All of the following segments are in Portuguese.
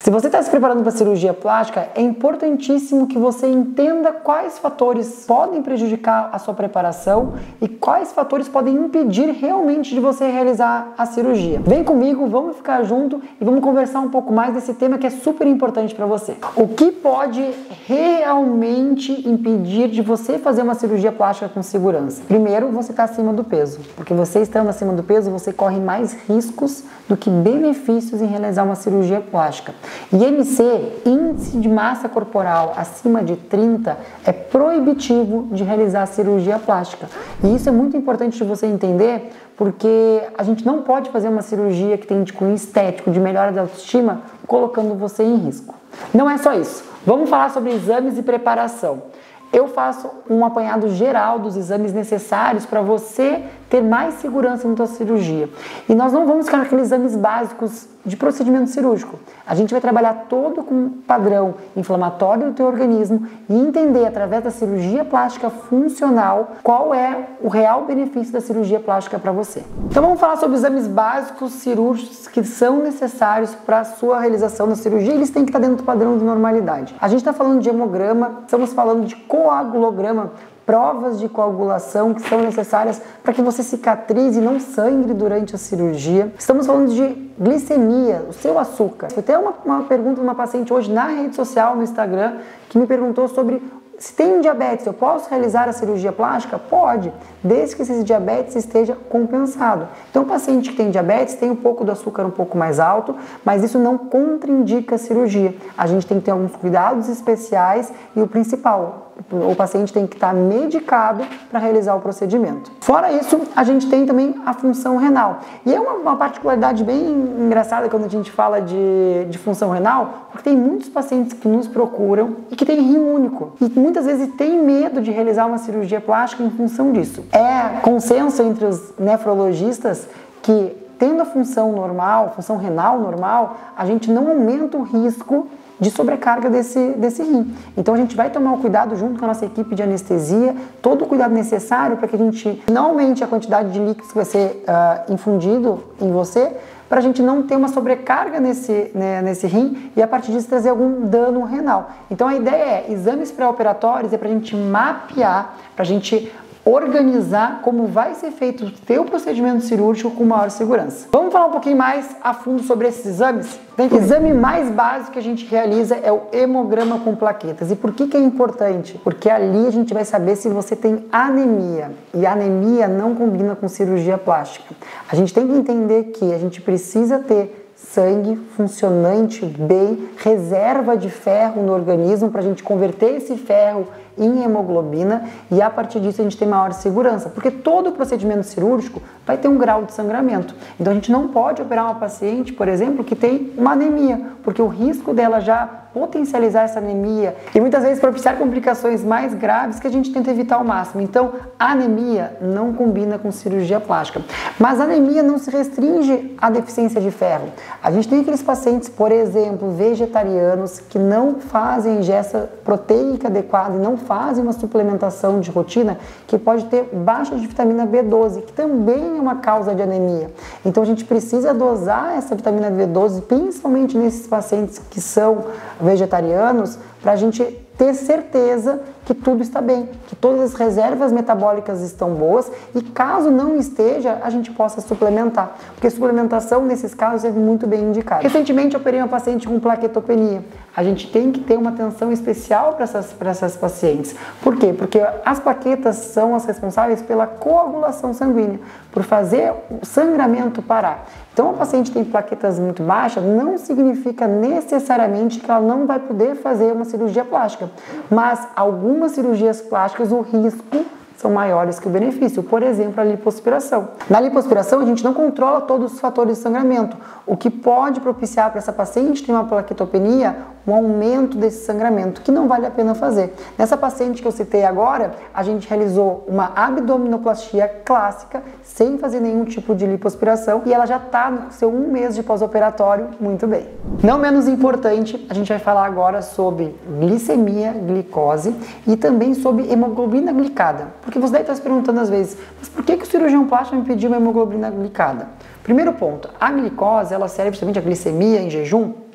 Se você está se preparando para a cirurgia plástica, é importantíssimo que você entenda quais fatores podem prejudicar a sua preparação e quais fatores podem impedir realmente de você realizar a cirurgia. Vem comigo, vamos ficar junto e vamos conversar um pouco mais desse tema que é super importante para você. O que pode realmente impedir de você fazer uma cirurgia plástica com segurança? Primeiro, você está acima do peso, porque você estando acima do peso, você corre mais riscos do que benefícios em realizar uma cirurgia plástica. IMC, índice de massa corporal acima de 30, é proibitivo de realizar a cirurgia plástica. E isso é muito importante de você entender, porque a gente não pode fazer uma cirurgia que tem de cunho estético, de melhora da autoestima, colocando você em risco. Não é só isso. Vamos falar sobre exames e preparação. Eu faço um apanhado geral dos exames necessários para você ter mais segurança na sua cirurgia. E nós não vamos ficar naqueles exames básicos de procedimento cirúrgico. A gente vai trabalhar todo com um padrão inflamatório do teu organismo e entender através da cirurgia plástica funcional qual é o real benefício da cirurgia plástica para você. Então vamos falar sobre exames básicos cirúrgicos que são necessários para a sua realização da cirurgia. Eles têm que estar dentro do padrão de normalidade. A gente está falando de hemograma, estamos falando de coagulograma, provas de coagulação que são necessárias para que você cicatrize e não sangre durante a cirurgia. Estamos falando de glicemia, o seu açúcar. Eu tenho uma pergunta de uma paciente hoje na rede social, no Instagram, que me perguntou sobre se tem diabetes, eu posso realizar a cirurgia plástica? Pode, desde que esse diabetes esteja compensado. Então, o paciente que tem diabetes tem um pouco do açúcar um pouco mais alto, mas isso não contraindica a cirurgia. A gente tem que ter alguns cuidados especiais e o principal, o paciente tem que estar medicado para realizar o procedimento. Fora isso, a gente tem também a função renal. E é uma particularidade bem engraçada quando a gente fala de função renal, porque tem muitos pacientes que nos procuram e que têm rim único. E muitas vezes tem medo de realizar uma cirurgia plástica em função disso. É consenso entre os nefrologistas que, tendo a função normal, função renal normal, a gente não aumenta o risco de sobrecarga desse rim. Então a gente vai tomar o cuidado junto com a nossa equipe de anestesia, todo o cuidado necessário para que a gente não aumente a quantidade de líquidos que vai ser infundido em você, para a gente não ter uma sobrecarga nesse rim e a partir disso trazer algum dano renal. Então a ideia é, exames pré-operatórios é para a gente mapear, para a gente organizar como vai ser feito o teu procedimento cirúrgico com maior segurança. Vamos falar um pouquinho mais a fundo sobre esses exames? O exame mais básico que a gente realiza é o hemograma com plaquetas. E por que é importante? Porque ali a gente vai saber se você tem anemia. E a anemia não combina com cirurgia plástica. A gente tem que entender que a gente precisa ter sangue funcionante bem, reserva de ferro no organismo para a gente converter esse ferro em hemoglobina e a partir disso a gente tem maior segurança, porque todo procedimento cirúrgico vai ter um grau de sangramento. Então a gente não pode operar uma paciente, por exemplo, que tem uma anemia, porque o risco dela já potencializar essa anemia e muitas vezes propiciar complicações mais graves que a gente tenta evitar ao máximo. Então a anemia não combina com cirurgia plástica. Mas a anemia não se restringe à deficiência de ferro. A gente tem aqueles pacientes, por exemplo, vegetarianos que não fazem ingesta proteica adequada e não fazem uma suplementação de rotina, que pode ter baixa de vitamina B12, que também é uma causa de anemia. Então a gente precisa dosar essa vitamina B12, principalmente nesses pacientes que são vegetarianos, para a gente ter certeza que tudo está bem, que todas as reservas metabólicas estão boas e caso não esteja, a gente possa suplementar, porque suplementação nesses casos é muito bem indicada. Recentemente eu operei uma paciente com plaquetopenia. A gente tem que ter uma atenção especial para essas pacientes. Por quê? Porque as plaquetas são as responsáveis pela coagulação sanguínea, por fazer o sangramento parar. Então, a paciente tem plaquetas muito baixas, não significa necessariamente que ela não vai poder fazer uma cirurgia plástica, mas algumas cirurgias plásticas, o risco são maiores que o benefício. Por exemplo, a lipoaspiração. Na lipoaspiração, a gente não controla todos os fatores de sangramento, o que pode propiciar para essa paciente que tem uma plaquetopenia um aumento desse sangramento, que não vale a pena fazer. Nessa paciente que eu citei agora, a gente realizou uma abdominoplastia clássica, sem fazer nenhum tipo de lipoaspiração, e ela já está no seu 1 mês de pós-operatório muito bem. Não menos importante, a gente vai falar agora sobre glicemia, glicose e também sobre hemoglobina glicada. Porque você deve estar se perguntando às vezes, mas por que o cirurgião plástico me pediu uma hemoglobina glicada? Primeiro ponto, a glicose, ela serve justamente a glicemia em jejum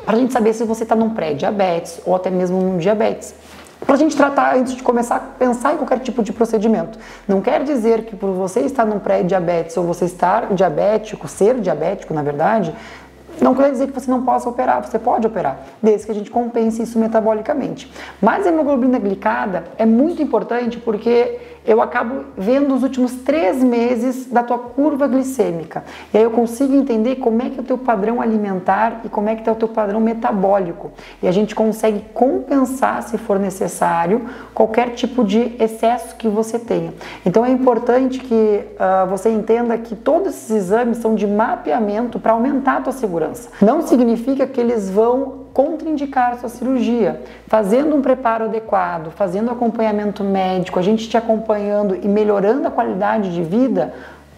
para a gente saber se você está num pré-diabetes ou até mesmo num diabetes. Para a gente tratar antes de começar a pensar em qualquer tipo de procedimento. Não quer dizer que por você estar num pré-diabetes ou você estar diabético, ser diabético na verdade, não quer dizer que você não possa operar, você pode operar, desde que a gente compense isso metabolicamente. Mas a hemoglobina glicada é muito importante porque eu acabo vendo os últimos 3 meses da tua curva glicêmica. E aí eu consigo entender como é que é o teu padrão alimentar e como é que está o teu padrão metabólico. E a gente consegue compensar, se for necessário, qualquer tipo de excesso que você tenha. Então é importante que você entenda que todos esses exames são de mapeamento para aumentar a tua segurança. Não significa que eles vão contraindicar a sua cirurgia. Fazendo um preparo adequado, fazendo acompanhamento médico, a gente te acompanhando e melhorando a qualidade de vida,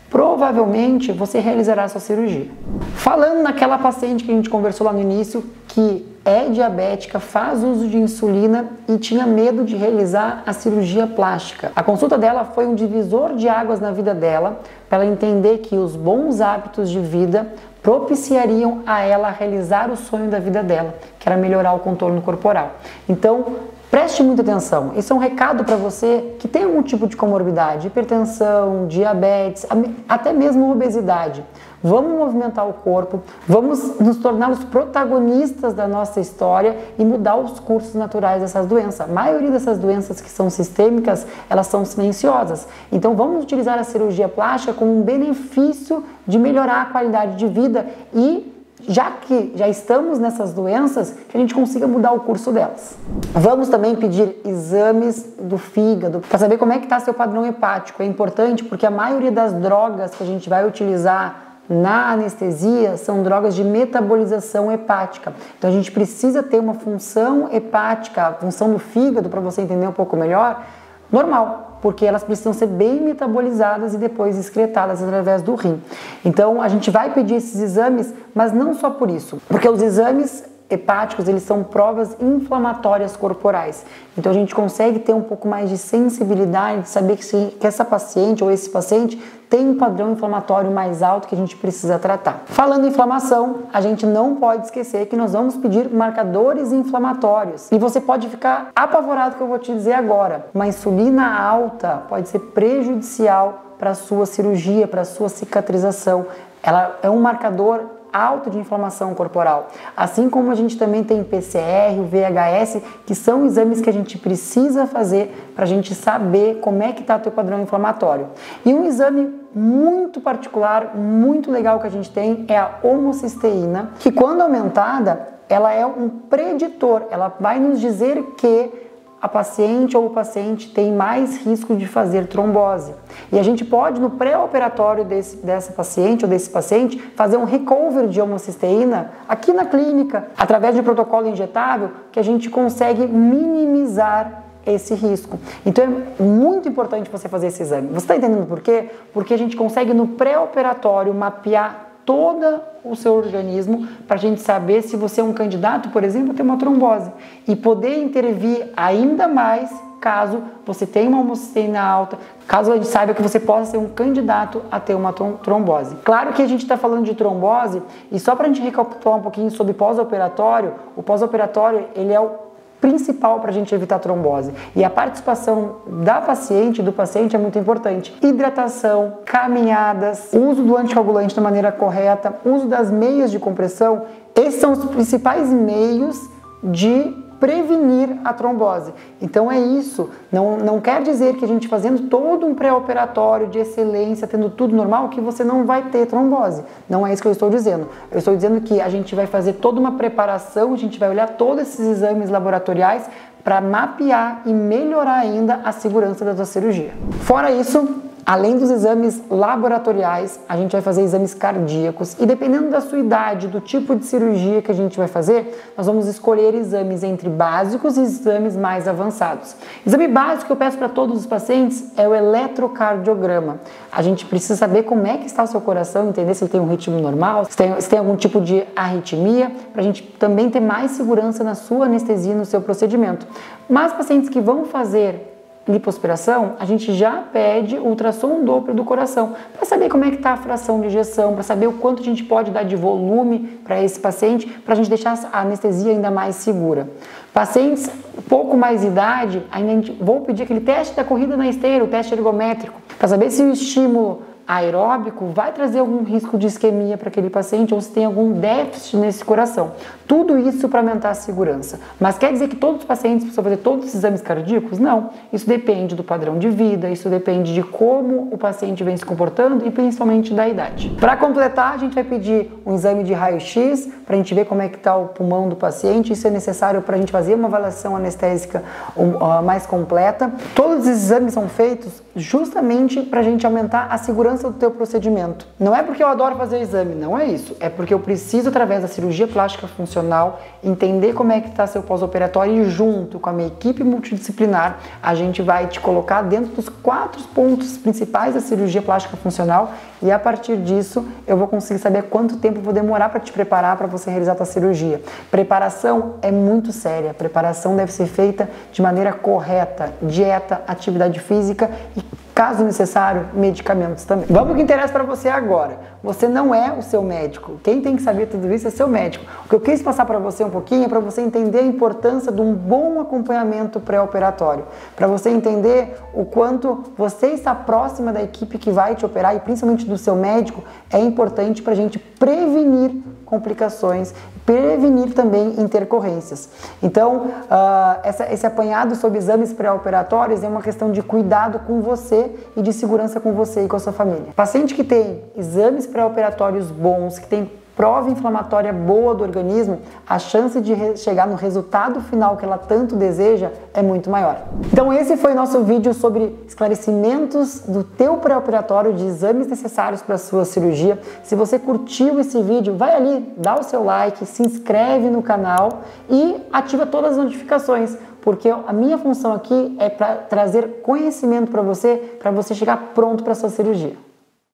provavelmente você realizará a sua cirurgia. Falando naquela paciente que a gente conversou lá no início, que é diabética, faz uso de insulina e tinha medo de realizar a cirurgia plástica. A consulta dela foi um divisor de águas na vida dela, para ela entender que os bons hábitos de vida propiciariam a ela realizar o sonho da vida dela, que era melhorar o contorno corporal. Então, preste muita atenção. Isso é um recado para você que tem algum tipo de comorbidade, hipertensão, diabetes, até mesmo obesidade. Vamos movimentar o corpo, vamos nos tornar os protagonistas da nossa história e mudar os cursos naturais dessas doenças. A maioria dessas doenças que são sistêmicas, elas são silenciosas. Então vamos utilizar a cirurgia plástica como um benefício de melhorar a qualidade de vida e já que já estamos nessas doenças, que a gente consiga mudar o curso delas. Vamos também pedir exames do fígado para saber como é que está seu padrão hepático. É importante porque a maioria das drogas que a gente vai utilizar na anestesia são drogas de metabolização hepática. Então a gente precisa ter uma função hepática, a função do fígado, para você entender um pouco melhor, normal, porque elas precisam ser bem metabolizadas e depois excretadas através do rim. Então a gente vai pedir esses exames, mas não só por isso, porque os exames hepáticos, eles são provas inflamatórias corporais. Então a gente consegue ter um pouco mais de sensibilidade, de saber que essa paciente ou esse paciente tem um padrão inflamatório mais alto que a gente precisa tratar. Falando em inflamação, a gente não pode esquecer que nós vamos pedir marcadores inflamatórios. E você pode ficar apavorado com o que eu vou te dizer agora. Uma insulina alta pode ser prejudicial para a sua cirurgia, para a sua cicatrização. Ela é um marcador alto de inflamação corporal, assim como a gente também tem PCR, o VHS, que são exames que a gente precisa fazer para a gente saber como é que está o teu padrão inflamatório. E um exame muito particular, muito legal que a gente tem é a homocisteína, que quando aumentada, ela é um preditor, ela vai nos dizer que a paciente ou o paciente tem mais risco de fazer trombose. E a gente pode, no pré-operatório dessa paciente ou desse paciente, fazer um recover de homocisteína aqui na clínica, através de um protocolo injetável, que a gente consegue minimizar esse risco. Então é muito importante você fazer esse exame. Você está entendendo por quê? Porque a gente consegue, no pré-operatório, mapear todo o seu organismo para a gente saber se você é um candidato, por exemplo, a ter uma trombose e poder intervir ainda mais caso você tenha uma homocisteína alta, caso a gente saiba que você possa ser um candidato a ter uma trombose. Claro que a gente está falando de trombose e só para a gente recapitular um pouquinho sobre pós-operatório, o pós-operatório ele é o principal para a gente evitar trombose. E a participação da paciente, do paciente é muito importante. Hidratação, caminhadas, uso do anticoagulante da maneira correta, uso das meias de compressão, esses são os principais meios de prevenir a trombose. Então é isso, não quer dizer que a gente fazendo todo um pré-operatório de excelência, tendo tudo normal, que você não vai ter trombose. Não é isso que eu estou dizendo. Eu estou dizendo que a gente vai fazer toda uma preparação, a gente vai olhar todos esses exames laboratoriais para mapear e melhorar ainda a segurança da sua cirurgia. Fora isso, além dos exames laboratoriais, a gente vai fazer exames cardíacos e dependendo da sua idade, do tipo de cirurgia que a gente vai fazer, nós vamos escolher exames entre básicos e exames mais avançados. Exame básico que eu peço para todos os pacientes é o eletrocardiograma. A gente precisa saber como é que está o seu coração, entender se ele tem um ritmo normal, se tem algum tipo de arritmia, para a gente também ter mais segurança na sua anestesia, no seu procedimento. Mas pacientes que vão fazer lipoaspiração, a gente já pede ultrassom Doppler do coração para saber como é que está a fração de ejeção, para saber o quanto a gente pode dar de volume para esse paciente, para a gente deixar a anestesia ainda mais segura. Pacientes um pouco mais de idade, ainda vou pedir aquele teste da corrida na esteira, o teste ergométrico, para saber se o estímulo aeróbico vai trazer algum risco de isquemia para aquele paciente ou se tem algum déficit nesse coração. Tudo isso para aumentar a segurança. Mas quer dizer que todos os pacientes precisam fazer todos os exames cardíacos? Não. Isso depende do padrão de vida, isso depende de como o paciente vem se comportando e principalmente da idade. Para completar, a gente vai pedir um exame de raio-x para a gente ver como é que está o pulmão do paciente. Isso é necessário para a gente fazer uma avaliação anestésica mais completa. Todos os exames são feitos justamente para a gente aumentar a segurança do teu procedimento. Não é porque eu adoro fazer o exame, não é isso. É porque eu preciso, através da cirurgia plástica funcional, entender como é que está seu pós-operatório e junto com a minha equipe multidisciplinar, a gente vai te colocar dentro dos 4 pontos principais da cirurgia plástica funcional e a partir disso eu vou conseguir saber quanto tempo eu vou demorar para te preparar para você realizar a tua cirurgia. Preparação é muito séria. Preparação deve ser feita de maneira correta. Dieta, atividade física e, caso necessário, medicamentos também. Vamos ao que interessa para você agora. Você não é o seu médico. Quem tem que saber tudo isso é seu médico. O que eu quis passar para você um pouquinho é para você entender a importância de um bom acompanhamento pré-operatório. Para você entender o quanto você está próxima da equipe que vai te operar e principalmente do seu médico é importante para a gente prevenir complicações, prevenir também intercorrências. Então, esse apanhado sobre exames pré-operatórios é uma questão de cuidado com você e de segurança com você e com a sua família. Paciente que tem exames pré-operatórios bons, que tem prova inflamatória boa do organismo, a chance de chegar no resultado final que ela tanto deseja é muito maior. Então esse foi nosso vídeo sobre esclarecimentos do teu pré-operatório de exames necessários para a sua cirurgia. Se você curtiu esse vídeo, vai ali, dá o seu like, se inscreve no canal e ativa todas as notificações, porque a minha função aqui é para trazer conhecimento para você chegar pronto para a sua cirurgia.